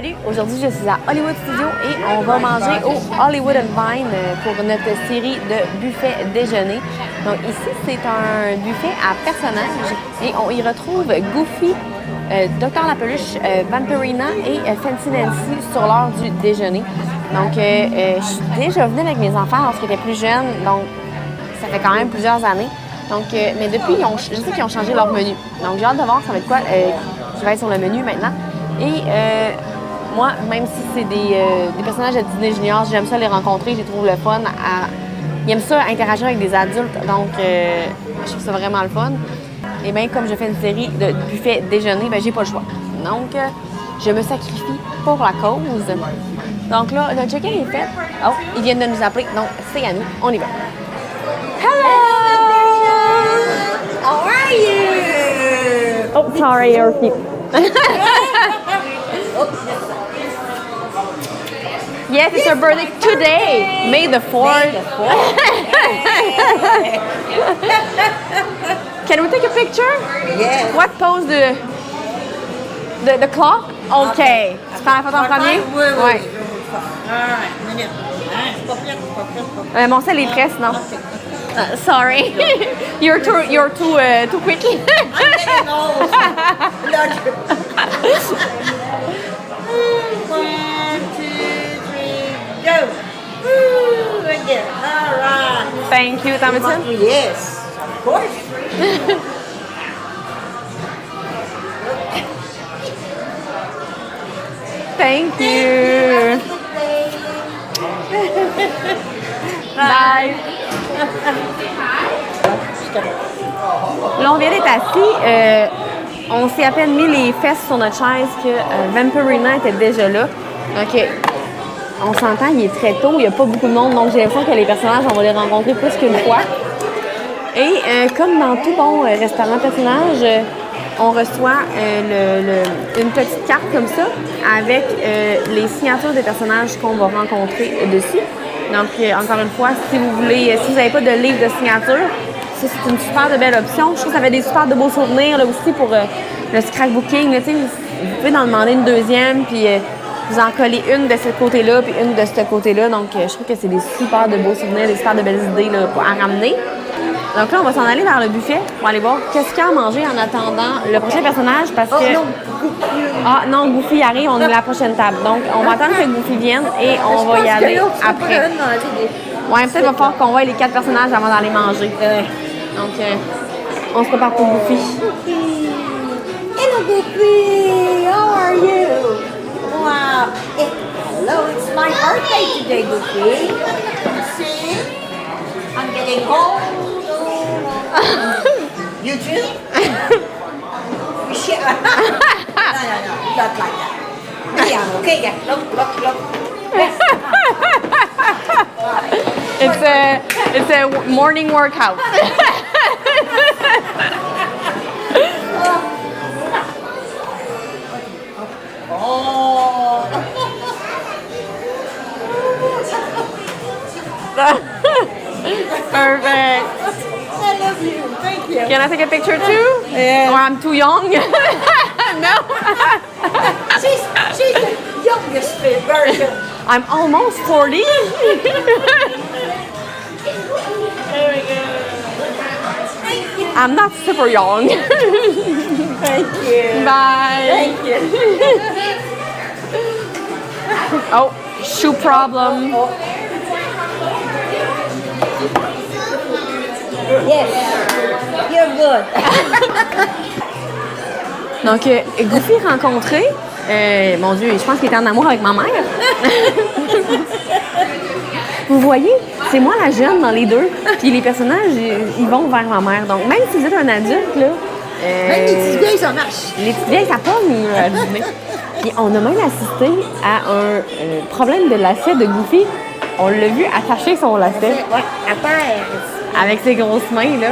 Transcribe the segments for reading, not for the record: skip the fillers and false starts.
Salut! Aujourd'hui, je suis à Hollywood Studio et on va manger au Hollywood and Vine pour notre série de buffet déjeuner. Donc ici, c'est un buffet à personnages et on y retrouve Goofy, Dr. Lapeluche, Vampirina et Fancy Nancy sur l'heure du déjeuner. Donc, je suis déjà venue avec mes enfants lorsqu'ils étaient plus jeunes, donc ça fait quand même plusieurs années. Donc, mais depuis, je sais qu'ils ont changé leur menu. Donc, j'ai hâte de voir ça va être quoi qui va être sur le menu maintenant. Et moi, même si c'est des personnages à Disney Junior, j'aime ça les rencontrer, je les trouve le fun. Ils aiment ça interagir avec des adultes, donc je trouve ça vraiment le fun. Et bien, comme je fais une série de buffets déjeuner, ben j'ai pas le choix. Donc, je me sacrifie pour la cause. Donc là, le check-in est fait. Oh, ils viennent de nous appeler, donc c'est à nous. On y va. Hello! How are you? Oh, sorry, your feet. Yes, it's her birthday today, May the 4th. Can we take a picture? Yes. What pose the clock? Okay. Tu prends la photo en premier? Oui. Ouais. Alright, minute. Pas pire. Mon sel est prêt, sinon. Sorry. You're too quick. I'm getting old. One, two, three, go. Woo, again. Alright. Thank you, Thomason. Yes, of course. Thank you. Bye. Là, on vient d'être assis. On s'est à peine mis les fesses sur notre chaise que Vampirina était déjà là. Donc, on s'entend, il est très tôt, il n'y a pas beaucoup de monde, donc j'ai l'impression que les personnages, on va les rencontrer plus qu'une fois. Et comme dans tout bon restaurant personnage, on reçoit une petite carte comme ça avec les signatures des personnages qu'on va rencontrer dessus. Donc, encore une fois, si vous n'avez pas de livre de signature, ça, c'est une super de belle option. Je trouve que ça fait des super de beaux souvenirs là, aussi pour le scrapbooking. Là, vous pouvez en demander une deuxième, puis vous en collez une de ce côté-là, puis une de ce côté-là. Donc, je trouve que c'est des super de beaux souvenirs, des super de belles idées là, à ramener. Donc là, on va s'en aller vers le buffet pour aller voir qu'est-ce qu'il y a à manger en attendant le prochain personnage parce que... Oh non, Ah non, Goofy arrive, on est à la prochaine table. Donc, on va attendre que Goofy vienne et on va y aller après. Ouais, peut-être va falloir qu'on voie les 4 personnages avant d'aller manger. Donc, on se prépare pour Goofy. Hello, Goofy. How are you? Wow. Hello, it's my birthday today, Goofy. See? I'm getting old. You too? Shit. No, not like that. Me, I'm okay. Yeah. Look. It's a morning workout. Oh. Perfect. I love you. Thank you. Can I take a picture too? Yeah. Or I'm too young? No. She's the youngest version. I'm almost 40. There we go. Thank you. I'm not super young. Thank you. Bye. Thank you. Oh, shoe problem. Yes. You're good. Donc, Goofy rencontré. Mon Dieu, je pense qu'il était en amour avec ma mère. Vous voyez, c'est moi la jeune dans les deux. Puis les personnages, ils vont vers ma mère. Donc, même si vous êtes un adulte, là... Même les petites vieilles, ça marche. Les petites vieilles, ça pogne à Disney. Puis on a même assisté à un problème de lacet de Goofy. On l'a vu attacher son lacet. Ouais, à terre. Avec ses grosses mains, là.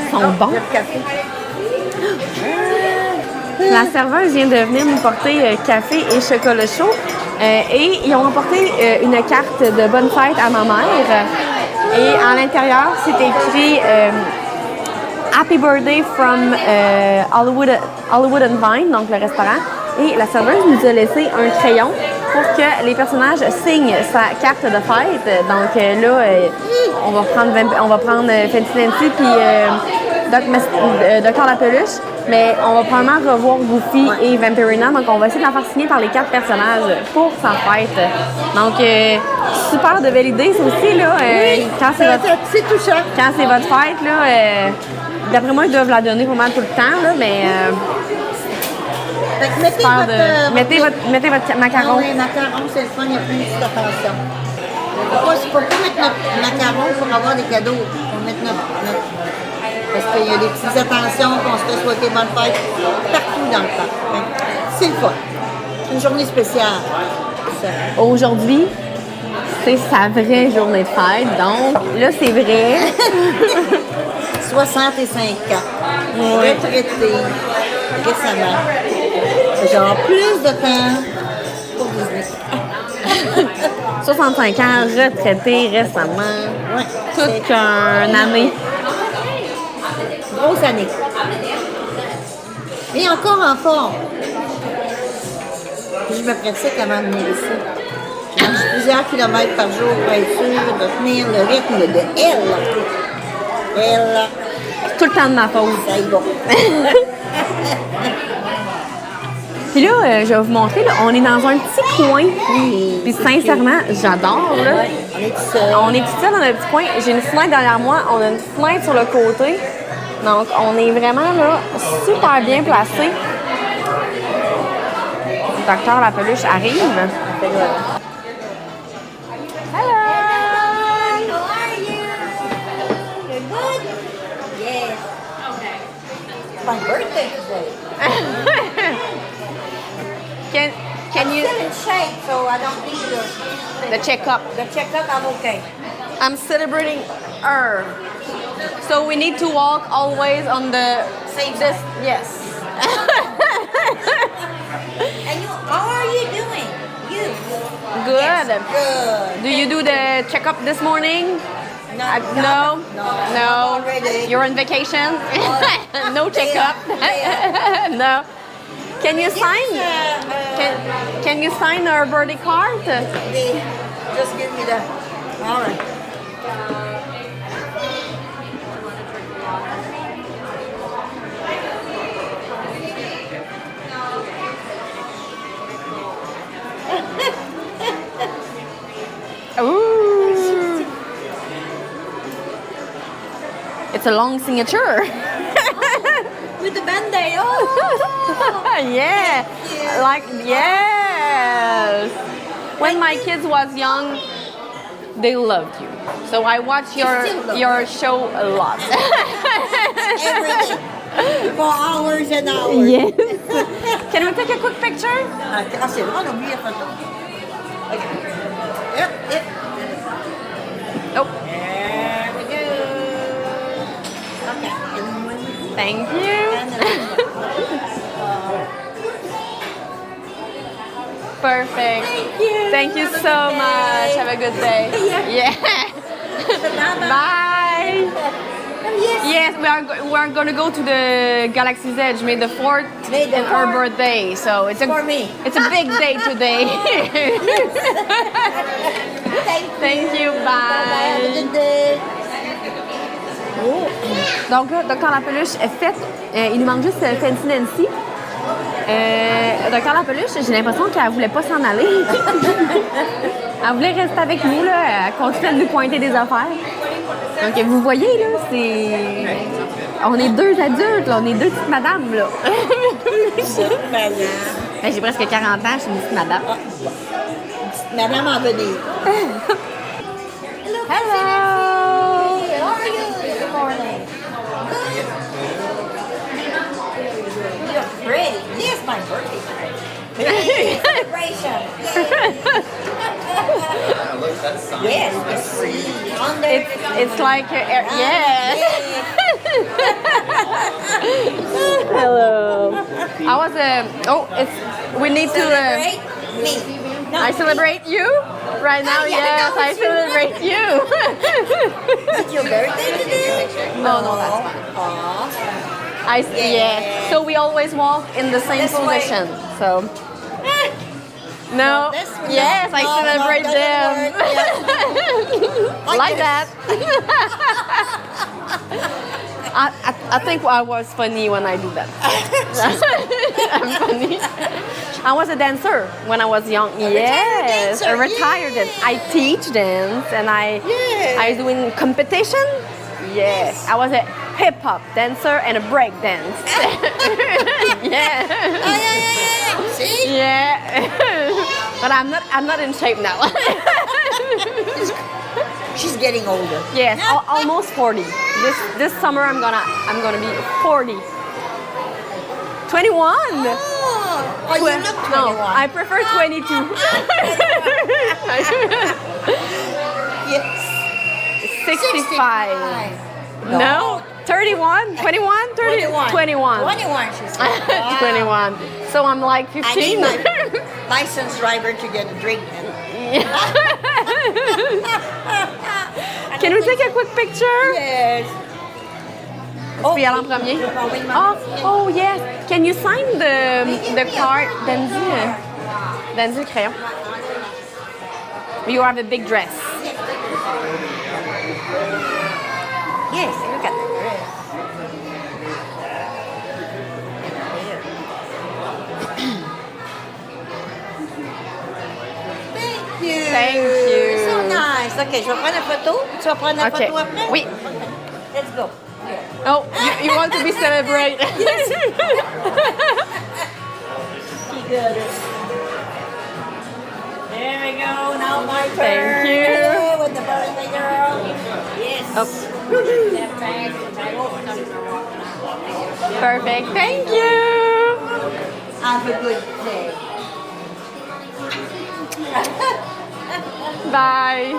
Ils sont bons. La serveuse vient de venir nous porter café et chocolat chaud. Et ils ont emporté une carte de bonne fête à ma mère. Et à l'intérieur, c'est écrit Happy Birthday from Hollywood and Vine, donc le restaurant. Et la serveuse nous a laissé un crayon pour que les personnages signent sa carte de fête. Donc là, on va prendre Fancy Nancy puis Docteur la peluche. Mais on va probablement revoir Goofy et Vampirina. Donc on va essayer de la faire signer par les 4 personnages pour sa fête. Donc super de belle idée, ça aussi. Là, quand c'est touchant. Quand c'est votre fête, là, d'après moi, ils doivent la donner vraiment tout le temps. Là, mais Fait que mettez votre macaron. Ah oui, macaron, c'est le fun, il y a plus d'attention. Il ne faut pas mettre notre macaron pour avoir des cadeaux. Il faut mettre notre... Parce qu'il y a des petites attentions qu'on se fait souhaiter bonne fête partout dans le parc. C'est le fun. C'est une journée spéciale. Aujourd'hui, c'est sa vraie journée de fête. Donc, là, c'est vrai. 65 ans. Retraité récemment. Genre plus de temps pour Disney. 65 ans, retraité récemment. Oui. Toute une année. Grosse année. Mais encore en forme. Puis je me pratique avant de venir ici. Je marche plusieurs kilomètres par jour pour être sûre de tenir le rythme de elle. Elle. Tout le temps de ma pause. Ça y va. Puis là, je vais vous montrer, là, on est dans un petit coin. Oui. Puis sincèrement, j'adore. Là. Ouais, on est tout seul. On est tout seul dans un petit coin. J'ai une fenêtre derrière moi. On a une fenêtre sur le côté. Donc, on est vraiment là, super bien placé. Le docteur la peluche arrive. Hello. Hello! How are you? You're good? Yes. It's my birthday today. Can you Still in shape, so I don't need the checkup? the checkup. I'm okay. I'm celebrating her. So we need to walk always on the Same this side. yes. And you, how are you doing? You? Good. Yes, good. Do you do the checkup this morning? No. No. Already. You're on vacation? No Yeah, checkup? No. Can you sign? Yes, Can you sign our birthday card? just give me the. All right. Ooh. It's a long signature. With the band-aid. Oh. Yeah. Yeah. Like yes. When my kids was young, they loved you. So I watch your show a lot. Every day. For hours and hours. Yes. Can we take a quick picture? Ah, c'est vrai, on a oublié la photo. OK. Yep, yep. Oh, There we go. OK. thank you. Perfect. Thank you. Thank you Have a so good much. day. Have a good day. Yeah. Yeah. Bye. Yes, we are going to go to the Galaxy's Edge, May the 4th, May the and her 4th. birthday. So it's For me. It's a big day today. Thank you. Bye. Have a Bye. good day. Donc là, Docteur la peluche est faite. Il nous manque juste Fancy Nancy. Docteur la peluche, j'ai l'impression qu'elle voulait pas s'en aller. Elle voulait rester avec nous, là. Elle continuait de nous pointer des affaires. Donc vous voyez, là, c'est... On est 2 adultes, là. On est 2 petites madames, là. Ben, j'ai presque 40 ans, je suis une petite madame. Madame en venir. Hello! How are you this morning? Good. You're pretty. Yes, my birthday. Celebration. Yes, the sea. Under It's like, yes. Yes. Hello. I was, we need to, Celebrate me. No, I celebrate you right now. Oh, yeah, Yes, no, I it's your celebrate you. It's your birthday today? No, that's fine. Aw. Yeah. So we always walk in the same This way. position. So, no, yes, I celebrate them. Like that. I think I was funny when I do that. I'm funny. I was a dancer when I was young. Yes, a retired dancer. I teach dance and I was doing competition. Yes, I was a hip hop dancer and a break dance. Yeah. See? Yeah. But I'm not in shape now. She's getting older. Yes, almost 40. This summer I'm gonna be 40. 21. Oh, you look 21. No, I prefer 22. Yes. 65. No. 31, 21, 30, 21. 21, she said. Wow. 21. So I'm like 15. I need my license driver to get a drink. Can we take a quick picture? Yes. Tu peux y aller en premier? Oh yes. Can you sign the card? Danzy le crayon. You have a big dress. Yes, look at the dress. Thank you. So nice. OK, je vais prendre la photo. Tu vas prendre la photo après? Oui. Let's go. Oh, you want to be celebrated? Yes. She got it. There we go. Now my turn. Thank you. With the birthday girl. Yes. Oh. Perfect. Thank you. Have a good day. Bye.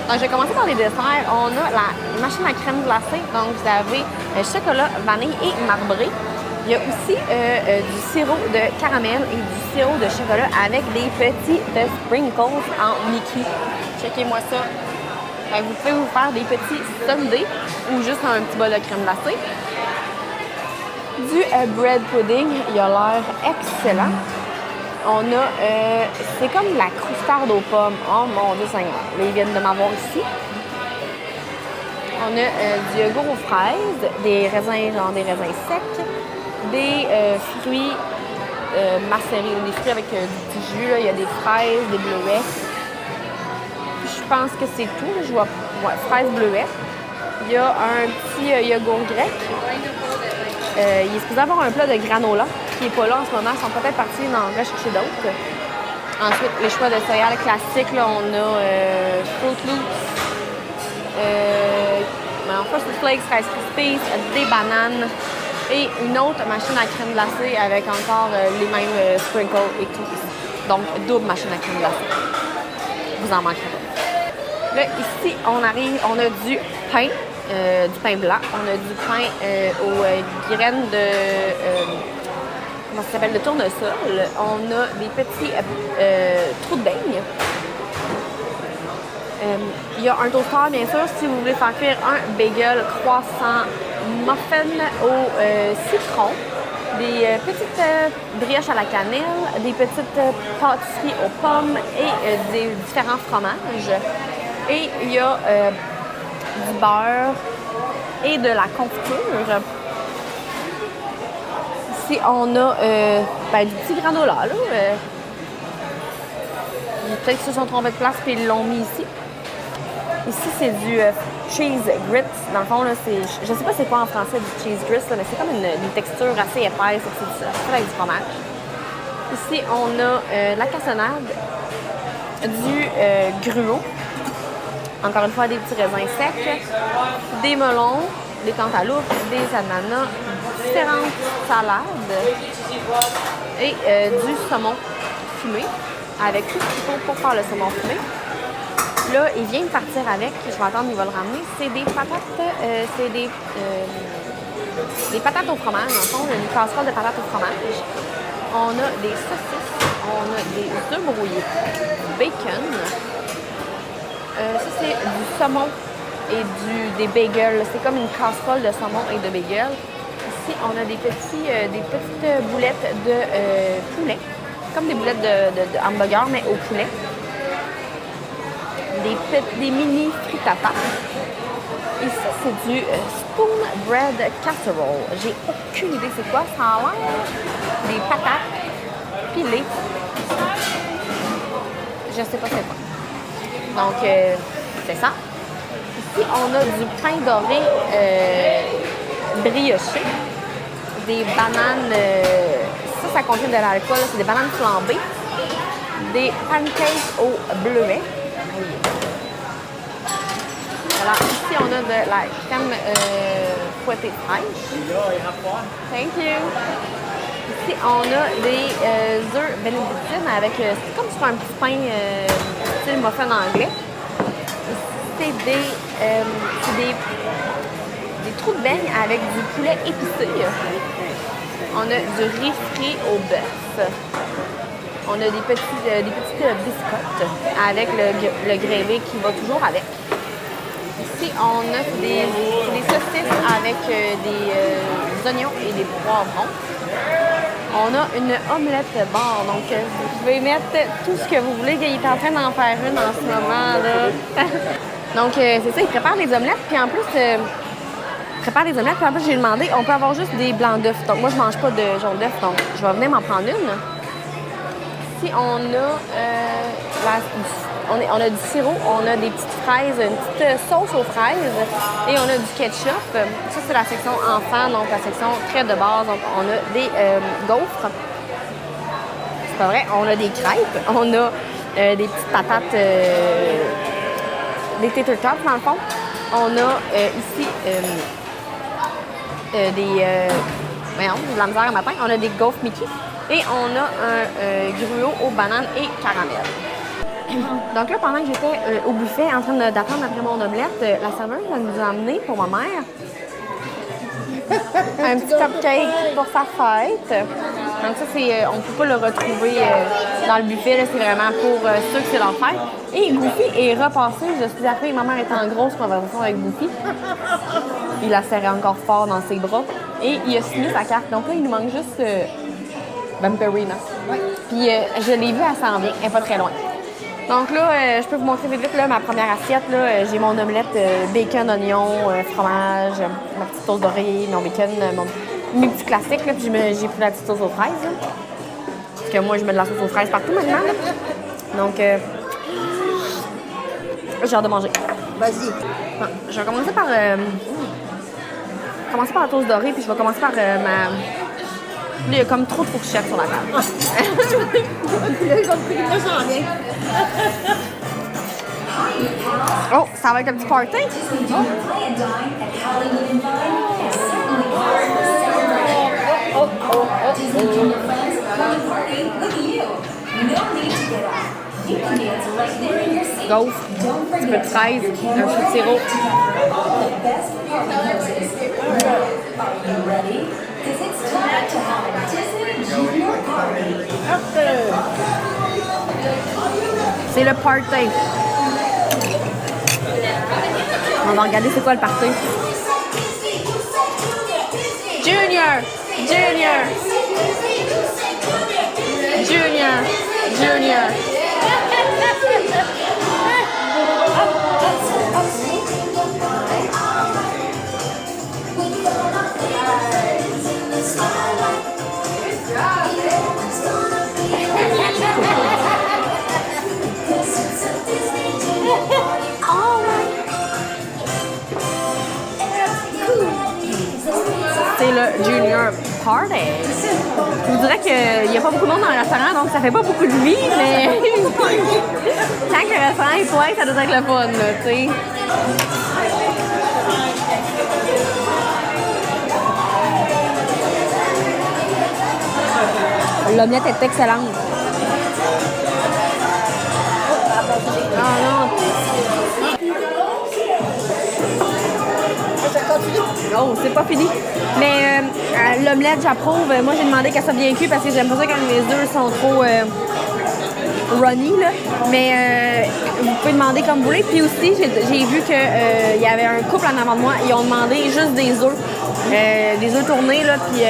Donc, je vais commencer par les desserts. On a la machine à crème glacée. Donc, vous avez chocolat, vanille et marbré. Il y a aussi du sirop de caramel et du sirop de chocolat avec des petits sprinkles en Mickey. Checkez-moi ça. Donc, vous pouvez vous faire des petits sundaes ou juste un petit bol de crème glacée. Du bread pudding. Il a l'air excellent. On a, c'est comme de la croustarde aux pommes. Oh mon Dieu Seigneur, là, ils viennent de m'avoir ici. On a du yogourt aux fraises, des raisins, genre des raisins secs, des fruits macérés, des fruits avec du petit jus. Là. Il y a des fraises, des bleuets. Je pense que c'est tout. Je vois fraises, bleuets. Il y a un petit yogourt grec. Il est supposé avoir un plat de granola qui n'est pas là en ce moment. Ils sont peut-être partis en rechercher d'autres. Ensuite, les choix de céréales classiques, là, on a Fruit Loops, Frosted Flakes, Rice Krispies, des bananes et une autre machine à crème glacée avec encore les mêmes sprinkles et tout. Donc, double machine à crème glacée. Vous en manquerez pas. Là, ici, on a du pain. Du pain blanc. On a du pain aux graines de... comment ça s'appelle? De tournesol. On a des petits trous de beigne. Il y a un toaster, bien sûr, si vous voulez faire cuire un bagel croissant muffin au citron. Des petites brioches à la cannelle. Des petites pâtisseries aux pommes et des différents fromages. Et il y a... du beurre et de la confiture. Ici, on a du petit granola. Là, peut-être qu'ils se sont trompés de place et ils l'ont mis ici. Ici, c'est du cheese grits. Dans le fond, là, je ne sais pas c'est quoi en français du cheese grits, là, mais c'est comme une texture assez épaisse. C'est ça, avec du fromage. Ici, on a la cassonade, du gruau. Encore une fois, des petits raisins secs, des melons, des cantaloupes, des ananas, différentes salades et du saumon fumé avec tout ce qu'il faut pour faire le saumon fumé. Là, il vient de partir avec, je vais attendre, il va le ramener. C'est des patates, des patates au fromage, dans le fond, une casserole de patates au fromage. On a des saucisses, on a des œufs brouillés, du bacon. Ça, c'est du saumon et des bagels. C'est comme une casserole de saumon et de bagels. Ici, on a des petites boulettes de poulet, comme des boulettes de hamburger, mais au poulet. Des mini frittata. Ici, c'est du spoon bread casserole. J'ai aucune idée c'est quoi. Ça a l'air des patates pilées. Je sais pas c'est quoi. Donc, c'est ça. Ici, on a du pain doré brioché. Des bananes... ça contient de l'alcool. C'est des bananes flambées. Des pancakes au bleuet. Voilà, ici, on a de la crème fouettée fraîche. Thank you. Ici, on a des œufs bénédictines avec... c'est comme sur un petit pain style muffin anglais. Ici, c'est des trous de beigne avec du poulet épicé. On a du riz frit au bœuf. On a des petites biscottes avec le gravy qui va toujours avec. Ici, on a des saucisses avec des oignons et des poivrons. On a une omelette bar, donc vous pouvez mettre tout ce que vous voulez. Il est en train d'en faire une en ce moment, là. Donc, c'est ça, il prépare des omelettes, puis en plus, j'ai demandé, on peut avoir juste des blancs d'œufs. Donc, moi, je mange pas de jaune d'œuf, donc je vais venir m'en prendre une. Ici, on a du sirop, on a des petites fraises, une petite sauce aux fraises et on a du ketchup. Ça, c'est la section enfant, donc la section très de base. Donc, on a des gaufres. C'est pas vrai, on a des crêpes, on a des petites patates, des tater tots dans le fond. On a ici de la misère à matin. On a des gaufres Mickey et on a un gruau aux bananes et caramel. Donc là, pendant que j'étais au buffet en train d'attendre après mon omelette, la serveuse elle nous a amené pour ma mère un petit cupcake pour sa fête. Donc ça, on ne peut pas le retrouver dans le buffet. C'est vraiment pour ceux que c'est leur fête. Et Goofy est repassé. Je suis après, ma mère était en grosse conversation avec Goofy. Il la serrait encore fort dans ses bras. Et il a signé sa carte. Donc là, il nous manque juste Vampirina. Oui. Puis je l'ai vue, elle s'en vient. Elle n'est pas très loin. Donc là, je peux vous montrer vite là, ma première assiette. J'ai mon omelette bacon, oignon, fromage, ma petite sauce dorée, mon bacon, mes petits classiques. Là, puis j'ai pris la petite sauce aux fraises. Là. Parce que moi, je mets de la sauce aux fraises partout maintenant. Là. Donc, j'ai hâte de manger. Vas-y. Bon, je vais commencer par la toast dorée, puis je vais commencer par ma... Là, il y a comme trop de fourchettes sur la table. Oh, ça va être un petit party? Gaufre, un petit peu de fraise, un chou de sirop. C'est le party. On va regarder c'est quoi le party. Junior! Junior! Junior! Junior! C'est le Junior Party. Je vous dirais qu'il n'y a pas beaucoup de monde dans le restaurant, donc ça fait pas beaucoup de vie, mais quand le restaurant est plein, ça doit être le fun, là, tu sais. L'omelette est excellente. Ah non. Oh, c'est pas fini. Mais l'omelette, j'approuve. Moi, j'ai demandé qu'elle soit bien cuite parce que j'aime pas ça quand les œufs sont trop runny, là. Mais vous pouvez demander comme vous voulez. Puis aussi, j'ai vu qu'il y avait un couple en avant de moi. Ils ont demandé juste des œufs. des œufs tournés, là, puis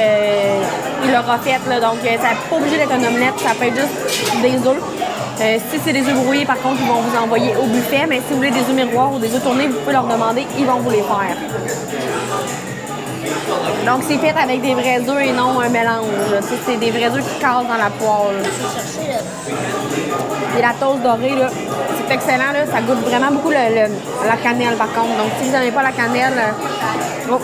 il leur a fait, là, donc ça n'est pas obligé d'être une omelette, ça peut être juste des œufs. Si c'est des œufs brouillés, par contre, ils vont vous envoyer au buffet, mais si vous voulez des œufs miroirs ou des œufs tournés, vous pouvez leur demander, ils vont vous les faire. Donc, c'est fait avec des vrais œufs et non un mélange. C'est des vrais œufs qui cassent dans la poêle. Et la toast dorée, là, c'est excellent. Là, ça goûte vraiment beaucoup la cannelle, par contre. Donc, si vous n'aimez pas la cannelle... Oh.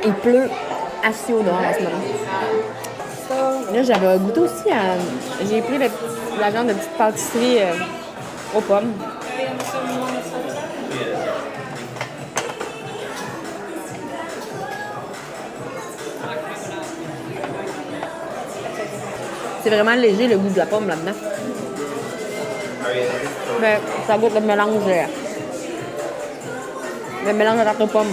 Il pleut assez au dehors en ce moment. Là, j'avais goûté aussi à... J'ai pris la genre de petite pâtisserie aux pommes. C'est vraiment léger le goût de la pomme là-dedans. Mais ça goûte le mélange de tarte aux pommes.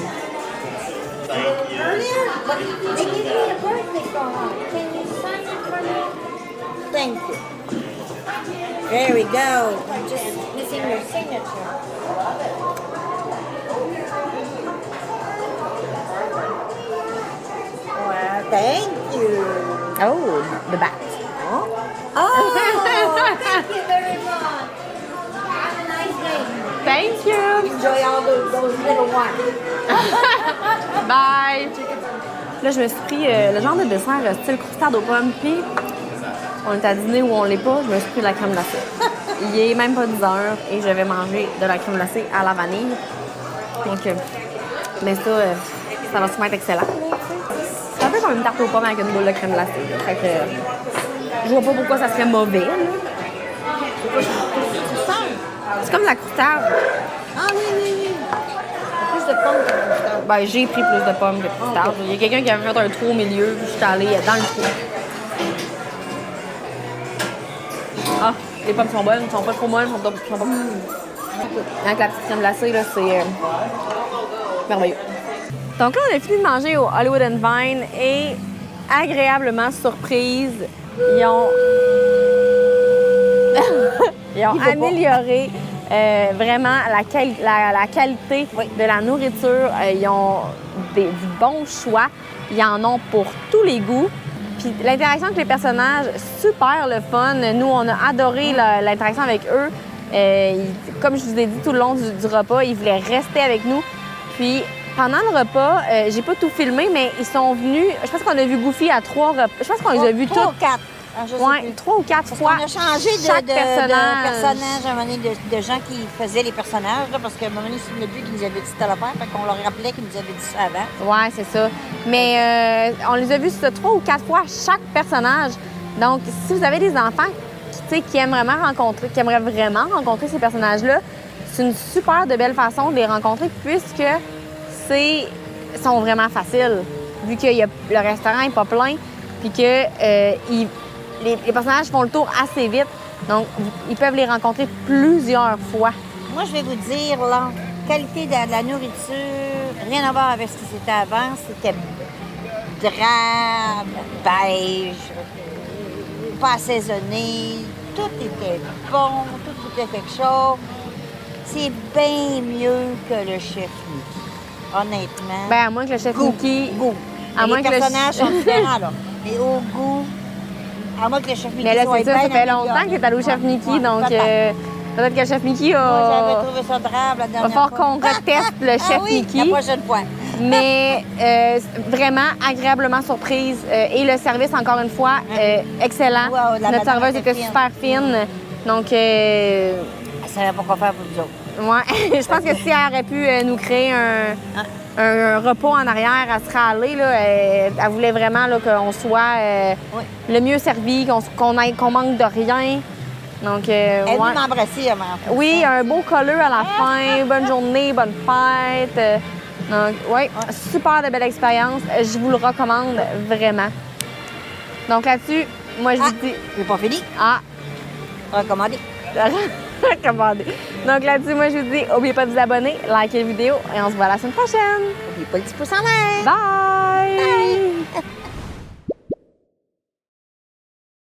They gave me a birthday card. Can you sign it for me? Thank you. There we go. I'm just missing your signature. Well, thank you. Oh, the bat. Oh, thank you very much. Have a nice day. Thank you. Enjoy all those little ones. Bye. Là, je me suis pris le genre de dessert style croustade aux pommes, puis on est à dîner ou on l'est pas, je me suis pris de la crème glacée. Il est même pas 10 heures et je vais manger de la crème glacée à la vanille. Donc, mais ça va sûrement être excellent. C'est un peu comme une tarte aux pommes avec une boule de crème glacée. Fait que, je vois pas pourquoi ça serait mauvais. Là. C'est comme la croustade. Ah oui, oui, oui. Plus de pommes que de croustade. Ben, j'ai pris plus de pommes que de croustade. Il y a quelqu'un qui avait fait un trou au milieu, puis je suis allée dans le trou. Ah, les pommes sont bonnes, elles sont pas trop molles, elles sont pas... Avec la petite crème glacée, là, c'est merveilleux. Donc là, on a fini de manger au Hollywood and Vine et agréablement surprise, ils ont amélioré vraiment la qualité de la nourriture. Ils ont du bon choix. Ils en ont pour tous les goûts. Puis l'interaction avec les personnages, super le fun. Nous, on a adoré l'interaction avec eux. Comme je vous ai dit tout le long du repas, ils voulaient rester avec nous. Puis pendant le repas, j'ai pas tout filmé, mais ils sont venus. Je pense qu'on a vu Goofy à 3 repas. Je pense qu'on les a vus tous. 3 ou 4. Oui, 3 ou 4 fois. On a changé chaque de personnage. à un moment donné, de gens qui faisaient les personnages, là, parce qu'à un moment donné, c'est notre but qui nous avait dit telle affaire, fait qu'on leur rappelait qu'ils nous avaient dit ça avant. Oui, c'est ça. Mais on les a vus 3 ou 4 fois chaque personnage. Donc, si vous avez des enfants qui aimeraient vraiment rencontrer ces personnages-là, c'est une super de belle façon de les rencontrer puisque sont vraiment faciles. Vu que le restaurant n'est pas plein, puis que les personnages font le tour assez vite. Donc, ils peuvent les rencontrer plusieurs fois. Moi, je vais vous dire, la qualité de la nourriture, rien à voir avec ce qui c'était avant. C'était drabe, beige, pas assaisonné. Tout était bon, tout coûtait quelque chose. C'est bien mieux que le chef Mickey, honnêtement. Bien, à moins que le chef Mickey... Goût. Les personnages sont différents, là. Mais au goût... À moins que le chef Mickey mais là, soit c'est ça, ça fait longtemps que tu es allé au chef Mickey, donc peut-être que le chef Mickey a... Moi, j'avais trouvé ça drabe la dernière fois. Il va falloir qu'on reteste le chef Mickey. La prochaine fois. Mais vraiment agréablement surprise. Et le service, encore une fois, excellent. Wow, notre serveuse était super fine. Donc... Elle savait pas quoi faire pour nous autres. Ouais. Je pense que si elle aurait pu nous créer un repas en arrière, elle serait allée. Là, elle voulait vraiment là, qu'on soit le mieux servi, qu'on manque de rien. Donc, Elle est venue ouais. m'embrasser avant. Oui, un beau colleux à la fin. Bonne journée, bonne fête. Donc, oui, super de belle expérience. Je vous le recommande vraiment. Donc là-dessus, moi, je vous dis... J'ai pas fini. Ah, Recommandé. recommandé. Donc là-dessus, moi, je vous dis, n'oubliez pas de vous abonner, likez la vidéo et on se voit la semaine prochaine. N'oubliez pas le petit pouce en l'air. Bye! Bye.